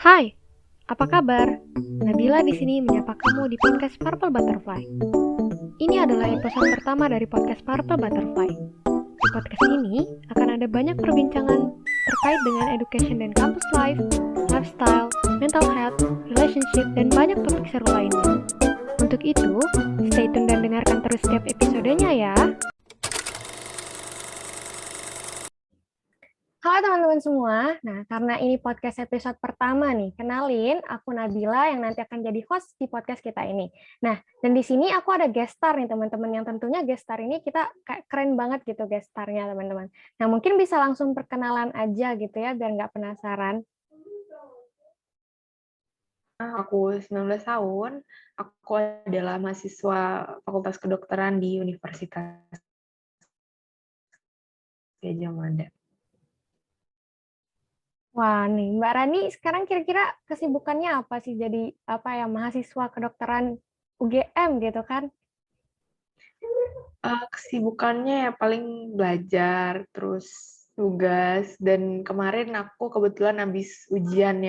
Hai, apa kabar? Nabila di sini menyapa kamu di podcast Purple Butterfly. Ini adalah episode pertama dari podcast Purple Butterfly. Di podcast ini akan ada banyak perbincangan terkait dengan education dan campus life, lifestyle, mental health, relationship, dan banyak topik seru lainnya. Untuk itu, stay tune dan dengarkan terus setiap episodenya ya. Halo teman-teman semua. Nah, karena ini podcast episode pertama nih, kenalin aku Nabila yang nanti akan jadi host di podcast kita ini. Nah, dan di sini aku ada guest star nih teman-teman, yang tentunya guest star ini kita kayak keren banget gitu guest starnya teman-teman. Nah, mungkin bisa langsung perkenalan aja gitu ya, biar nggak penasaran. Aku 19 tahun, aku adalah mahasiswa Fakultas Kedokteran di Universitas Gadjah Mada. Wah, nih Mbak Rani sekarang kira-kira kesibukannya apa sih jadi apa ya mahasiswa kedokteran UGM gitu kan? Kesibukannya ya paling belajar, terus tugas, dan kemarin aku kebetulan habis ujian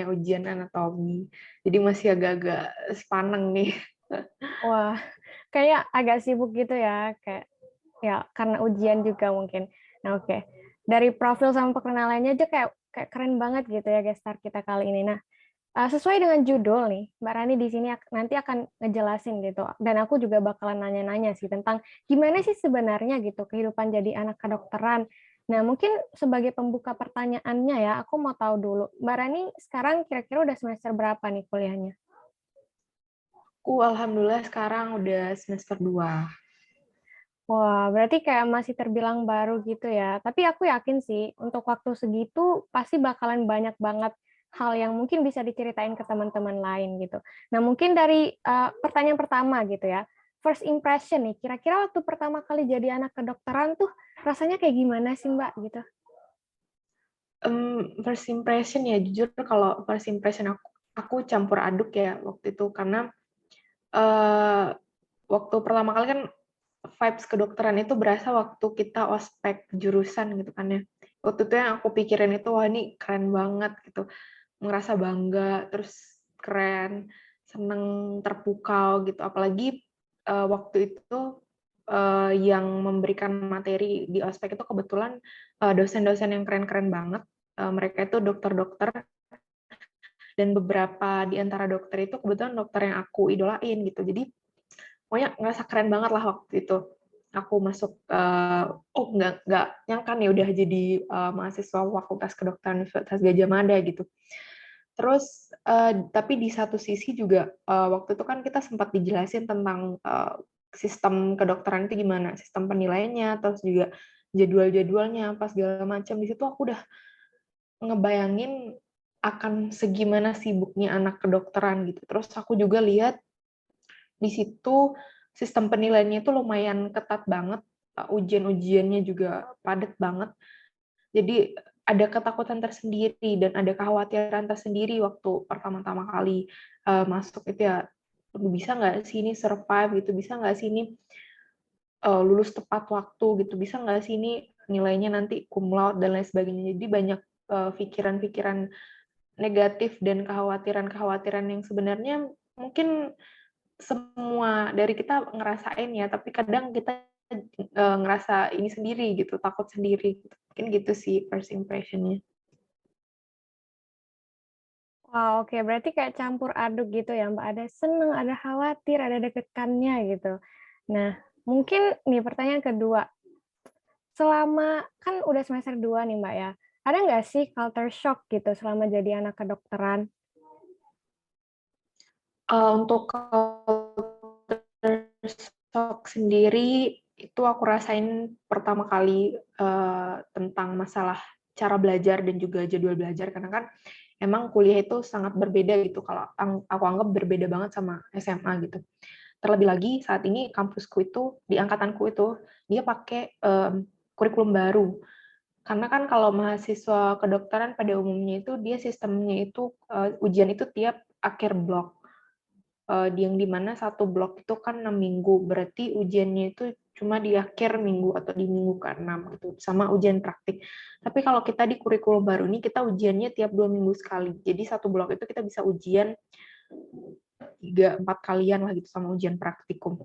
anatomi, jadi masih agak-agak sepaneng nih. Wah, kayak agak sibuk gitu ya, kayak ya karena ujian juga mungkin. Nah, oke. Dari profil sama perkenalannya aja kayak kayak keren banget gitu ya guest star kita kali ini. Nah, sesuai dengan judul nih, Mbak Rani di sini nanti akan ngejelasin gitu. Dan aku juga bakalan nanya-nanya sih tentang gimana sih sebenarnya gitu kehidupan jadi anak kedokteran. Nah, mungkin sebagai pembuka pertanyaannya ya, aku mau tahu dulu. Mbak Rani sekarang kira-kira udah semester berapa nih kuliahnya? Aku alhamdulillah sekarang udah semester 2. Wah, berarti kayak masih terbilang baru gitu ya. Tapi aku yakin sih, untuk waktu segitu pasti bakalan banyak banget hal yang mungkin bisa diceritain ke teman-teman lain gitu. Nah, mungkin dari pertanyaan pertama gitu ya. First impression nih, kira-kira waktu pertama kali jadi anak kedokteran tuh rasanya kayak gimana sih Mbak gitu? First impression ya, jujur kalau first impression aku campur aduk ya waktu itu, karena eh, waktu pertama kali kan vibes kedokteran itu berasa waktu kita ospek jurusan gitu kan ya. Waktu itu yang aku pikirin itu, wah ini keren banget gitu. Ngerasa bangga, terus keren, seneng, terpukau gitu. Apalagi waktu itu yang memberikan materi di ospek itu kebetulan dosen-dosen yang keren-keren banget. Mereka itu dokter-dokter, dan beberapa di antara dokter itu kebetulan dokter yang aku idolain gitu. Jadi pokoknya ngerasa keren banget lah waktu itu aku masuk. Oh nggak nyangka nih udah jadi mahasiswa Fakultas Kedokteran Universitas Gadjah Mada gitu. Terus tapi di satu sisi juga waktu itu kan kita sempat dijelasin tentang sistem kedokteran itu gimana, sistem penilaiannya, terus juga jadwal-jadwalnya, pas segala macam. Di situ aku udah ngebayangin akan segimana sibuknya anak kedokteran gitu. Terus aku juga lihat di situ sistem penilaiannya itu lumayan ketat banget, ujian-ujiannya juga padat banget. Jadi ada ketakutan tersendiri dan ada kekhawatiran tersendiri waktu pertama-tama kali masuk itu ya, bisa nggak sih ini survive gitu, bisa nggak sih ini lulus tepat waktu gitu, bisa nggak sih ini nilainya nanti cum laude dan lain sebagainya. Jadi banyak pikiran-pikiran negatif dan kekhawatiran-kekhawatiran yang sebenarnya mungkin semua dari kita ngerasain ya, tapi kadang kita ngerasa ini sendiri gitu, takut sendiri gitu. Mungkin gitu sih first impression-nya. Wah, oke. Berarti kayak campur aduk gitu ya, Mbak. Ada seneng, ada khawatir, ada deg-degannya gitu. Nah, mungkin nih pertanyaan kedua. Selama kan udah semester 2 nih, Mbak ya. Ada nggak sih culture shock gitu selama jadi anak kedokteran? Untuk culture shock sendiri, itu aku rasain pertama kali tentang masalah cara belajar dan juga jadwal belajar, karena kan emang kuliah itu sangat berbeda gitu, kalau aku anggap berbeda banget sama SMA gitu. Terlebih lagi saat ini kampusku itu, di angkatanku itu, dia pakai kurikulum baru. Karena kan kalau mahasiswa kedokteran pada umumnya itu, dia sistemnya itu, ujian itu tiap akhir blok. Yang dimana satu blok itu kan 6 minggu, berarti ujiannya itu cuma di akhir minggu atau di minggu ke-6 gitu, sama ujian praktik. Tapi kalau kita di kurikulum baru ini, kita ujiannya tiap 2 minggu sekali. Jadi satu blok itu kita bisa ujian 3-4 kalian lah gitu sama ujian praktikum.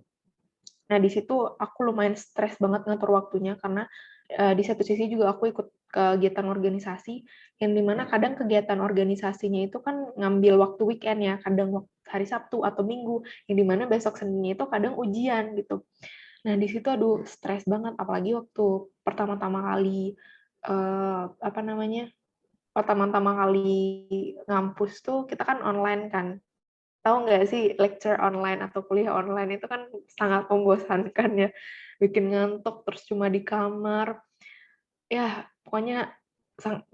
Nah, di situ aku lumayan stres banget ngatur waktunya karena di satu sisi juga aku ikut kegiatan organisasi yang dimana kadang kegiatan organisasinya itu kan ngambil waktu weekend ya, kadang hari Sabtu atau Minggu, yang dimana besok Seninnya itu kadang ujian gitu. Nah, di situ aduh stres banget, apalagi waktu pertama-tama kali apa namanya? Pertama-tama kali ngampus tuh kita kan online kan. Tahu nggak sih lecture online atau kuliah online itu kan sangat membosankan ya, bikin ngantuk, terus cuma di kamar, ya pokoknya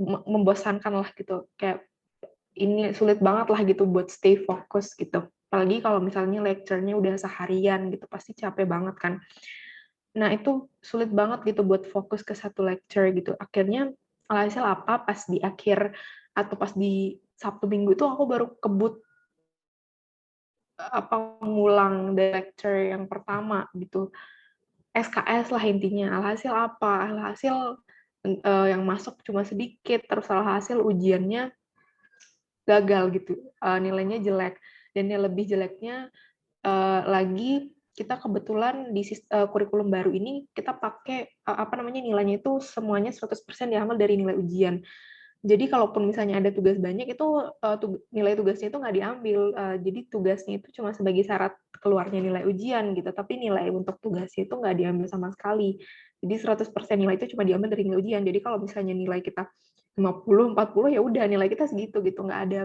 membosankan lah gitu, kayak ini sulit banget lah gitu buat stay fokus gitu. Apalagi kalau misalnya lecture-nya udah seharian gitu, pasti capek banget kan. Nah itu sulit banget gitu buat fokus ke satu lecture gitu. Akhirnya alhasil apa, pas di akhir atau pas di Sabtu Minggu itu aku baru kebut ngulang lecture yang pertama gitu, SKS lah intinya. Alhasil apa? Alhasil yang masuk cuma sedikit, terus alhasil ujiannya gagal gitu, nilainya jelek. Dan yang lebih jeleknya lagi kita kebetulan di kurikulum baru ini kita pakai apa namanya, nilainya itu semuanya 100% diambil dari nilai ujian. Jadi kalaupun misalnya ada tugas banyak itu nilai tugasnya itu nggak diambil, jadi tugasnya itu cuma sebagai syarat keluarnya nilai ujian gitu, tapi nilai untuk tugasnya itu nggak diambil sama sekali. Jadi 100% nilai itu cuma diambil dari nilai ujian. Jadi kalau misalnya nilai kita 50, 40 ya udah nilai kita segitu gitu, nggak ada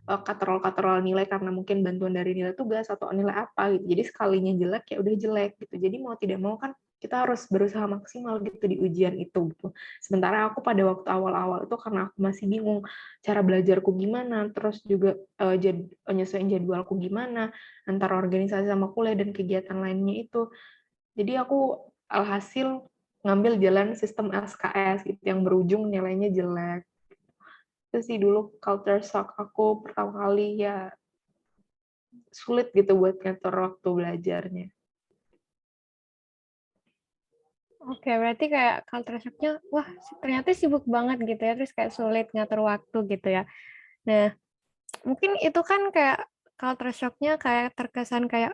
katrol-katrol nilai karena mungkin bantuan dari nilai tugas atau nilai apa gitu. Jadi sekalinya jelek ya udah jelek gitu. Jadi mau tidak mau kan kita harus berusaha maksimal gitu di ujian itu gitu. Sementara aku pada waktu awal-awal itu karena aku masih bingung cara belajarku gimana, terus juga nyesuaiin jadwalku gimana antara organisasi sama kuliah dan kegiatan lainnya itu. Jadi aku alhasil ngambil jalan sistem SKS gitu yang berujung nilainya jelek. Itu sih dulu culture shock aku pertama kali ya, sulit gitu buat ngatur waktu belajarnya. Oke, berarti kayak culture shock-nya, wah ternyata sibuk banget gitu ya, terus kayak sulit ngatur waktu gitu ya. Nah, mungkin itu kan kayak culture shock-nya kayak terkesan kayak,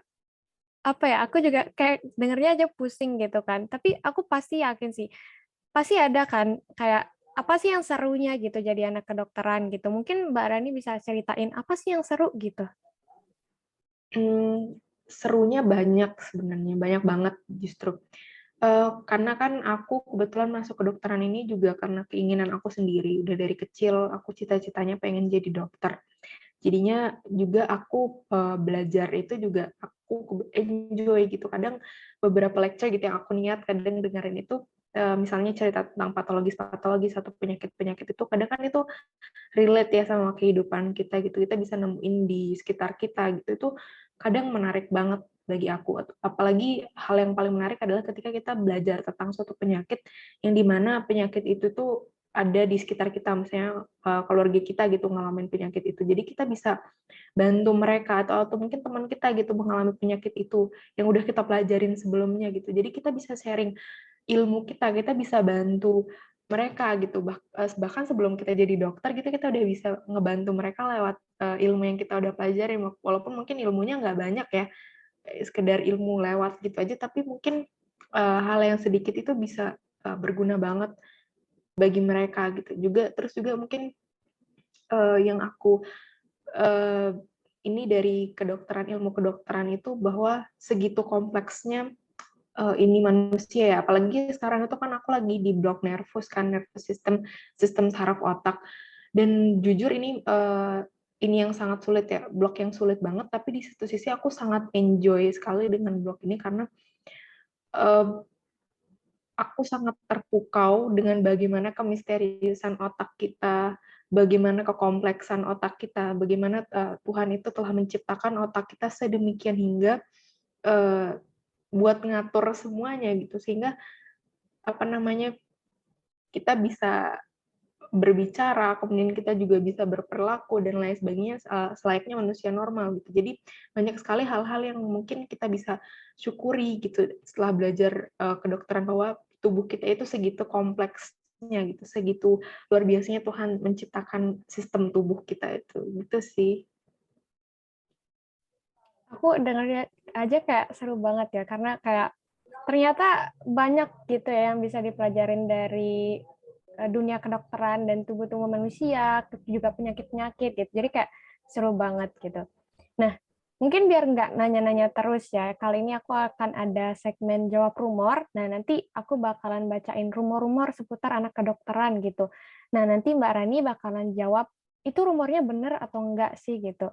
apa ya, aku juga kayak dengernya aja pusing gitu kan. Tapi aku pasti yakin sih, pasti ada kan kayak, apa sih yang serunya gitu jadi anak kedokteran gitu. Mungkin Mbak Rani bisa ceritain apa sih yang seru gitu. Serunya banyak sebenarnya, banyak banget justru. Karena kan aku kebetulan masuk kedokteran ini juga karena keinginan aku sendiri. Udah dari kecil aku cita-citanya pengen jadi dokter. Jadinya juga aku belajar itu juga aku enjoy gitu. Kadang beberapa lecture gitu yang aku niat kadang dengerin itu misalnya cerita tentang patologis atau penyakit-penyakit itu kadang kan itu relate ya sama kehidupan kita gitu. Kita bisa nemuin di sekitar kita gitu. Itu kadang menarik banget bagi aku. Apalagi hal yang paling menarik adalah ketika kita belajar tentang suatu penyakit yang dimana penyakit itu tuh ada di sekitar kita, misalnya keluarga kita gitu ngalamin penyakit itu. Jadi kita bisa bantu mereka atau mungkin teman kita gitu mengalami penyakit itu yang udah kita pelajarin sebelumnya gitu. Jadi kita bisa sharing ilmu kita bisa bantu mereka gitu. Bahkan sebelum kita jadi dokter gitu, kita udah bisa ngebantu mereka lewat ilmu yang kita udah pelajarin. Walaupun mungkin ilmunya nggak banyak ya, sekedar ilmu lewat gitu aja, tapi mungkin hal yang sedikit itu bisa berguna banget bagi mereka gitu. Terus juga mungkin yang aku ini dari ilmu kedokteran itu bahwa segitu kompleksnya ini manusia ya, apalagi sekarang itu kan aku lagi di blok nervus kan, nervous system, sistem saraf otak. Dan jujur ini yang sangat sulit ya, blok yang sulit banget, tapi di satu sisi aku sangat enjoy sekali dengan blok ini karena aku sangat terpukau dengan bagaimana kemisteriusan otak kita, bagaimana kekompleksan otak kita, bagaimana Tuhan itu telah menciptakan otak kita sedemikian hingga buat ngatur semuanya gitu, sehingga apa namanya, kita bisa berbicara, kemudian kita juga bisa berperilaku dan lain sebagainya selayaknya manusia normal gitu. Jadi banyak sekali hal-hal yang mungkin kita bisa syukuri gitu setelah belajar kedokteran, bahwa tubuh kita itu segitu kompleksnya gitu, segitu luar biasanya Tuhan menciptakan sistem tubuh kita itu. Gitu sih. Aku dengarnya aja kayak seru banget ya, karena kayak ternyata banyak gitu ya yang bisa dipelajarin dari dunia kedokteran dan tubuh-tubuh manusia, juga penyakit-penyakit gitu. Jadi kayak seru banget gitu. Nah, mungkin biar nggak nanya-nanya terus ya, kali ini aku akan ada segmen jawab rumor. Nah, nanti aku bakalan bacain rumor-rumor seputar anak kedokteran gitu. Nah, nanti Mbak Rani bakalan jawab, itu rumornya bener atau enggak sih gitu.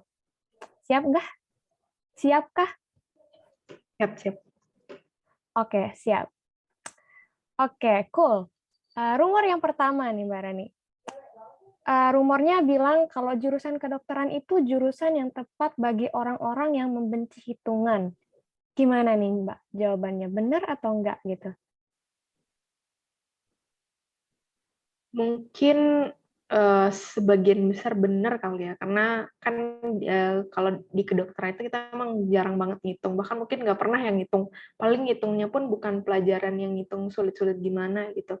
Siap nggak? Siapkah? Siap-siap. Oke, siap. Oke, cool. Rumor yang pertama nih, Mbak Rani. Rumornya bilang kalau jurusan kedokteran itu jurusan yang tepat bagi orang-orang yang membenci hitungan. Gimana nih, Mbak? Jawabannya benar atau enggak gitu? Mungkin sebagian besar benar kali ya, karena kan kalau di kedokteran itu kita emang jarang banget ngitung, bahkan mungkin nggak pernah yang ngitung, paling ngitungnya pun bukan pelajaran yang ngitung sulit-sulit gimana gitu.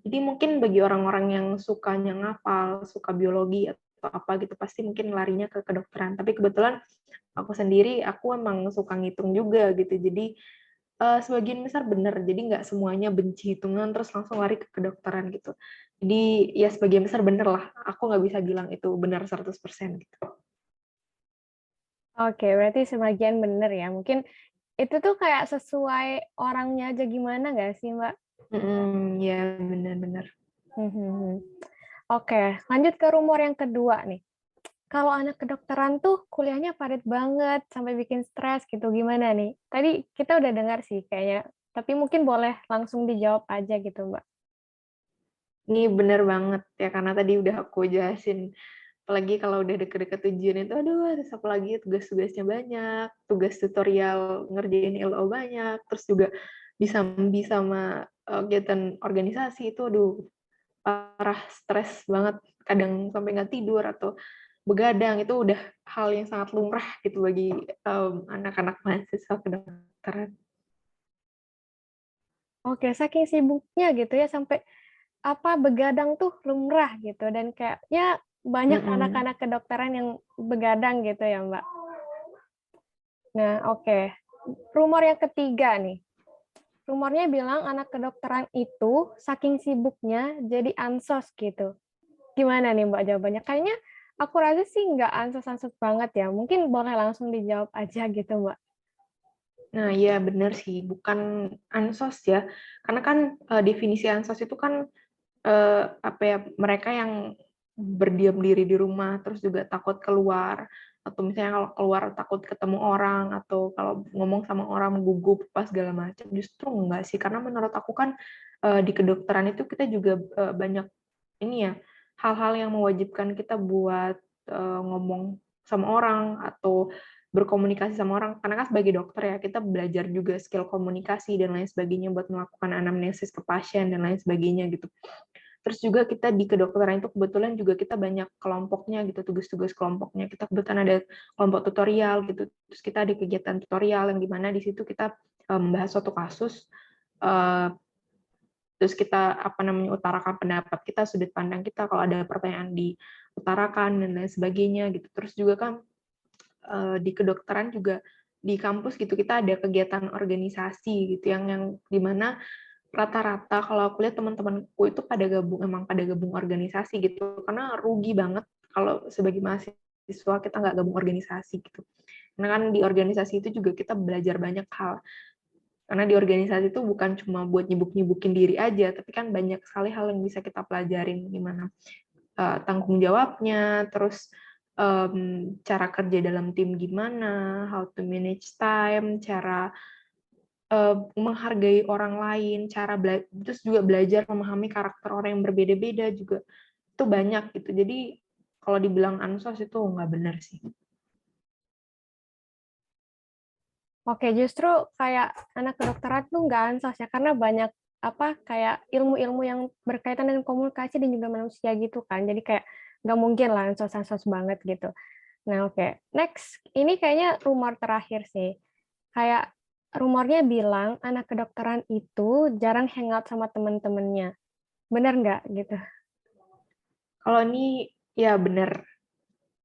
Jadi mungkin bagi orang-orang yang sukanya ngapal, suka biologi atau apa gitu, pasti mungkin larinya ke kedokteran. Tapi kebetulan aku sendiri, aku emang suka ngitung juga gitu, jadi sebagian besar benar, jadi nggak semuanya benci hitungan terus langsung lari ke kedokteran gitu. Jadi ya sebagian besar bener lah, aku nggak bisa bilang itu benar 100% gitu. Oke, berarti sebagian benar ya. Mungkin itu tuh kayak sesuai orangnya aja gimana nggak sih, Mbak? Ya benar-benar. Oke, lanjut ke rumor yang kedua nih. Kalau anak kedokteran tuh kuliahnya padat banget sampai bikin stres gitu. Gimana nih? Tadi kita udah dengar sih kayaknya, tapi mungkin boleh langsung dijawab aja gitu, Mbak. Ini bener banget ya, karena tadi udah aku jelasin. Apalagi kalau udah deket-deket ujian itu, aduh, terus apalagi tugas-tugasnya banyak, tugas tutorial ngerjain LO banyak, terus juga bisa sama kegiatan organisasi itu, aduh, parah, stres banget, kadang sampai nggak tidur atau begadang, itu udah hal yang sangat lumrah gitu bagi anak-anak mahasiswa kedokteran. Oke, saking sibuknya gitu ya sampai apa begadang tuh lumrah gitu dan kayaknya banyak Mm-mm. anak-anak kedokteran yang begadang gitu ya, Mbak. Nah, oke. Rumor yang ketiga nih. Rumornya bilang anak kedokteran itu saking sibuknya jadi ansos gitu. Gimana nih Mbak jawabannya? Kayaknya aku rasa sih nggak ansos-ansos banget ya. Mungkin boleh langsung dijawab aja gitu Mbak. Nah, iya benar sih, bukan ansos ya, karena kan definisi ansos itu kan apa ya, mereka yang berdiam diri di rumah terus juga takut keluar, atau misalnya kalau keluar takut ketemu orang, atau kalau ngomong sama orang gugup pas segala macam. Justru enggak sih, karena menurut aku kan di kedokteran itu kita juga banyak ini ya, hal-hal yang mewajibkan kita buat ngomong sama orang atau berkomunikasi sama orang, karena kan sebagai dokter ya kita belajar juga skill komunikasi dan lain sebagainya buat melakukan anamnesis ke pasien dan lain sebagainya gitu. Terus juga kita di kedokteran itu kebetulan juga kita banyak kelompoknya gitu, tugas-tugas kelompoknya. Kita kebetulan ada kelompok tutorial gitu. Terus kita ada kegiatan tutorial yang dimana di situ kita membahas suatu kasus, eh, terus kita utarakan pendapat kita, sudut pandang kita, kalau ada pertanyaan diutarakan dan lain sebagainya gitu. Terus juga kan di kedokteran juga di kampus gitu kita ada kegiatan organisasi gitu yang dimana rata-rata kalau aku lihat teman-temanku itu pada gabung organisasi gitu, karena rugi banget kalau sebagai mahasiswa kita nggak gabung organisasi gitu, karena kan di organisasi itu juga kita belajar banyak hal, karena di organisasi itu bukan cuma buat nyibuk-nyibukin diri aja, tapi kan banyak sekali hal yang bisa kita pelajarin, gimana tanggung jawabnya, terus cara kerja dalam tim gimana, how to manage time, cara menghargai orang lain, terus juga belajar memahami karakter orang yang berbeda-beda juga, itu banyak gitu. Jadi kalau dibilang ansos itu nggak benar sih. Oke, justru kayak anak kedokteran tuh nggak ansos ya karena banyak kayak ilmu-ilmu yang berkaitan dengan komunikasi dan juga manusia gitu kan. Jadi kayak nggak mungkin lah sos banget gitu. Nah, oke. Next, ini kayaknya rumor terakhir sih. Kayak rumornya bilang anak kedokteran itu jarang hangout sama teman-temannya. Bener nggak gitu? Kalau ini ya bener,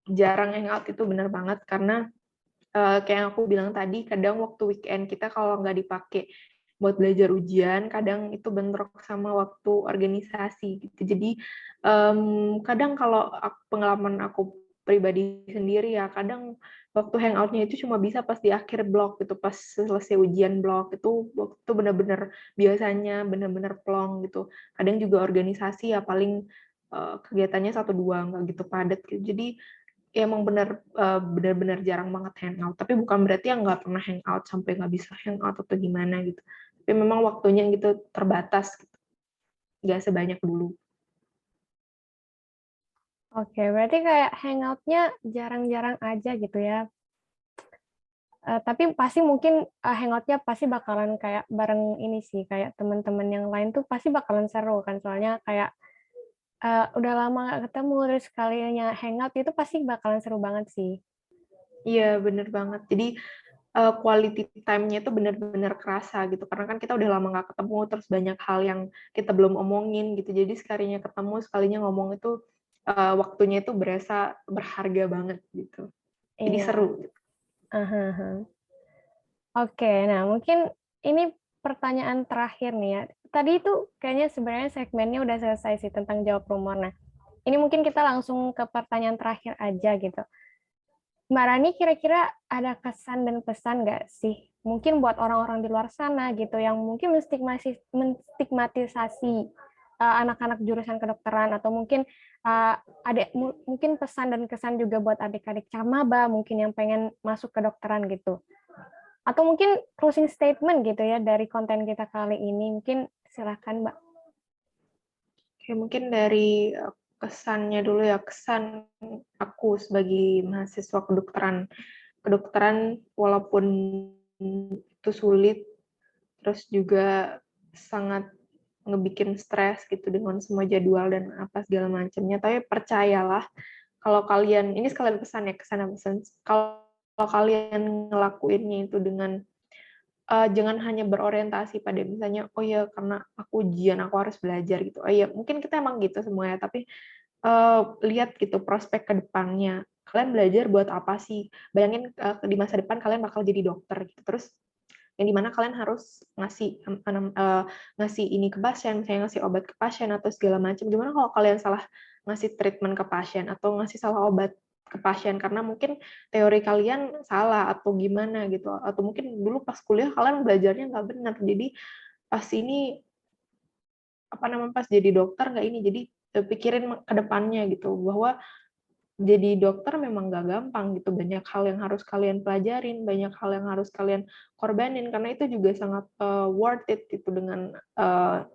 jarang hangout itu bener banget karena kayak yang aku bilang tadi, kadang waktu weekend kita kalau nggak dipakai buat belajar ujian, kadang itu bentrok sama waktu organisasi gitu. Jadi kadang kalau pengalaman aku pribadi sendiri ya, kadang waktu hangoutnya itu cuma bisa pas di akhir blok gitu, pas selesai ujian blok itu waktu itu benar-benar biasanya benar-benar plong gitu. Kadang juga organisasi ya paling kegiatannya 1-2 nggak gitu padat gitu. Jadi ya emang benar-benar jarang banget hangout. Tapi bukan berarti yang nggak pernah hangout sampai nggak bisa hangout atau gimana gitu. Tapi memang waktunya gitu terbatas, gitu. Nggak sebanyak dulu. Oke, berarti kayak hangoutnya jarang-jarang aja gitu ya. Tapi pasti mungkin hangoutnya pasti bakalan kayak bareng ini sih, kayak teman-teman yang lain tuh pasti bakalan seru kan. Soalnya kayak udah lama nggak ketemu, terus kalinya hangout itu pasti bakalan seru banget sih. Iya, bener banget. Jadi quality time-nya itu benar-benar kerasa gitu. Karena kan kita udah lama nggak ketemu, terus banyak hal yang kita belum omongin gitu. Jadi sekalinya ketemu, sekalinya ngomong itu waktunya itu berasa berharga banget gitu. Jadi seru. Iya. Oke, nah mungkin ini pertanyaan terakhir nih ya. Tadi itu kayaknya sebenarnya segmennya udah selesai sih tentang jawab rumor. Nah, ini mungkin kita langsung ke pertanyaan terakhir aja gitu. Mbak Rani kira-kira ada kesan dan pesan nggak sih? Mungkin buat orang-orang di luar sana gitu yang mungkin menstigmatisasi anak-anak jurusan kedokteran atau mungkin mungkin pesan dan kesan juga buat adik-adik camaba mungkin yang pengen masuk kedokteran gitu. Atau mungkin closing statement gitu ya dari konten kita kali ini. Mungkin silakan, Mbak. Oke, mungkin dari kesannya dulu ya, kesan aku sebagai mahasiswa kedokteran. Kedokteran walaupun itu sulit, terus juga sangat ngebikin stres gitu dengan semua jadwal dan apa segala macamnya. Tapi percayalah, kalau kalian, ini sekalian pesan ya, kesan dan pesan, kalau kalian ngelakuinnya itu dengan jangan hanya berorientasi pada misalnya, oh ya karena aku ujian aku harus belajar gitu. Oh ya mungkin kita emang gitu semuanya, tapi lihat gitu prospek ke depannya. Kalian belajar buat apa sih? Bayangin di masa depan kalian bakal jadi dokter gitu. Terus yang dimana kalian harus ngasih ini ke pasien, misalnya ngasih obat ke pasien atau segala macam. Gimana kalau kalian salah ngasih treatment ke pasien atau ngasih salah obat ke pasien karena mungkin teori kalian salah atau gimana gitu, atau mungkin dulu pas kuliah kalian belajarnya nggak benar, jadi pas ini apa namanya pas jadi dokter nggak ini, jadi pikirin ke depannya gitu bahwa jadi dokter memang nggak gampang gitu, banyak hal yang harus kalian pelajarin, banyak hal yang harus kalian korbanin, karena itu juga sangat worth it gitu dengan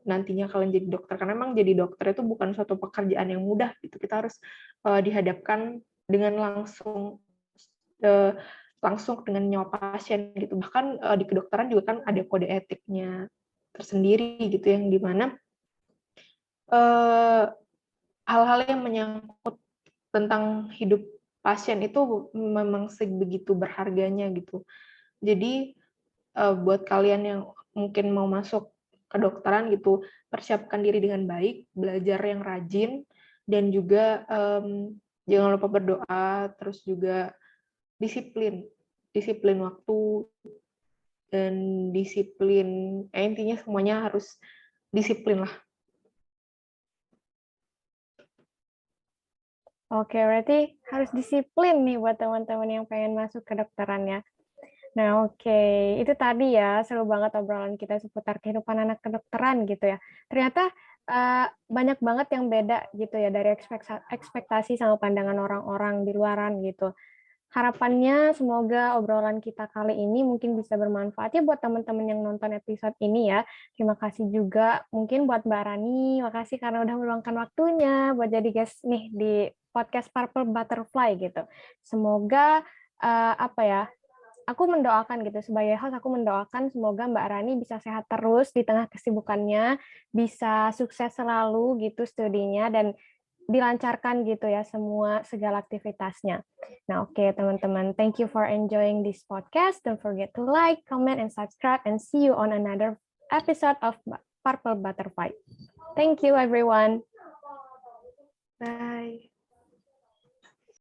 nantinya kalian jadi dokter, karena memang jadi dokter itu bukan suatu pekerjaan yang mudah gitu, kita harus dihadapkan dengan uh, langsung dengan nyawa pasien gitu, bahkan di kedokteran juga kan ada kode etiknya tersendiri gitu, yang dimana hal-hal yang menyangkut tentang hidup pasien itu memang sebegitu berharganya gitu. Jadi buat kalian yang mungkin mau masuk kedokteran gitu, persiapkan diri dengan baik, belajar yang rajin, dan juga jangan lupa berdoa, terus juga disiplin, disiplin waktu dan disiplin, intinya semuanya harus disiplin lah. Oke, berarti harus disiplin nih buat teman-teman yang pengen masuk kedokteran ya. Nah, oke. Itu tadi ya, seru banget obrolan kita seputar kehidupan anak kedokteran gitu ya. Ternyata banyak banget yang beda gitu ya dari ekspektasi sama pandangan orang-orang di luaran gitu. Harapannya semoga obrolan kita kali ini mungkin bisa bermanfaat ya buat teman-teman yang nonton episode ini ya. Terima kasih juga mungkin buat Mbak Rani, makasih karena udah meluangkan waktunya buat jadi guest nih di podcast Purple Butterfly gitu. Semoga apa ya aku mendoakan gitu, sebagai host aku mendoakan semoga Mbak Rani bisa sehat terus di tengah kesibukannya, bisa sukses selalu gitu studinya, dan dilancarkan gitu ya segala aktivitasnya. Nah, oke teman-teman, thank you for enjoying this podcast. Don't forget to like, comment, and subscribe, and see you on another episode of Purple Butterfly. Thank you everyone. Bye.